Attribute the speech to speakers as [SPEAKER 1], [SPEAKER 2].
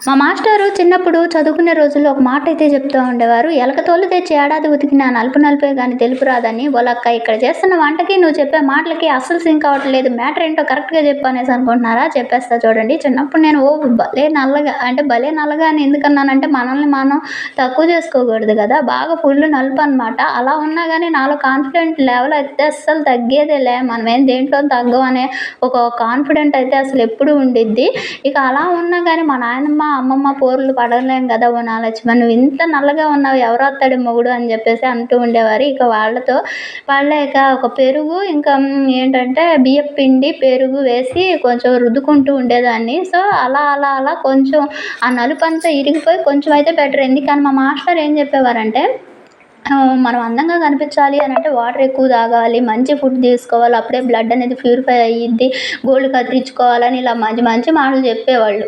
[SPEAKER 1] మా మాస్టారు చిన్నప్పుడు చదువుకునే రోజుల్లో ఒక మాట అయితే చెప్తూ ఉండేవారు. "ఎలక తోలు తెచ్చి ఏడాది ఉతికినా నలుపు నలుపే గాని తెలుపు రాదని." "ఓలక్క ఇక్కడ చేస్తున్న వంటకి, నువ్వు చెప్పే మాటలకి అస్సలు సింక్ అవ్వట్లేదు. మ్యాటర్ ఏంటో కరెక్ట్‌గా చెప్పు" అనేసి అనుకుంటున్నారా? చెప్పేస్తా చూడండి. చిన్నప్పుడు నేను భలే నల్లగా అంటే భలే నల్లగా అని ఎందుకన్నానంటే మనల్ని మనం తక్కువ చేసుకోకూడదు కదా! బాగా ఫుల్ నలుపనమాట. అలా ఉన్నా గానీ నాలో కాన్ఫిడెంట్ లెవెల్ అయితే అస్సలు తగ్గేదేలే. మనమేం దేంట్లోను తగ్గం అనే ఒక కాన్ఫిడెంట్ అయితే అసలెప్పుడూ ఉండిద్ది. ఇక అలా ఉన్నా గానీ మా నాయనమ్మ, అమ్మమ్మ పోరులు పడలేం గదా! "ఓ నాగలక్ష్మి నువ్వు ఇంత నల్లగా ఉన్నావు ఎవరొత్తాడు మొగుడు" అని జెప్పేసి అంటూ ఉండేవారు. ఇక వాళ్ళే ఇక ఒక పెరుగు ఇంకా ఏంటంటే బియ్యపు పిండి, పెరుగు వేసి కొంచెం రుద్దుకుంటూ ఉండేదాన్ని. సో, అలా కొంచెం ఆ నలుపంతా ఇరిగిపోయి కొంచెం అయితే బెటర్ అయింది. కానీ మా మాస్టర్ ఏం జెప్పేవారంటే మనం అందంగా కనిపించాలి అనంటే వాటర్ ఎక్కువ తాగాలి, మంచి ఫుడ్ తీసుకోవాలి. అప్పుడే బ్లడ్ అనేది ప్యూరిఫై అయ్యిద్ది. గోళ్ళు కత్తిరించుకోవాలని ఇలా మంచి మంచి మాటలు చెప్పేవాళ్ళు.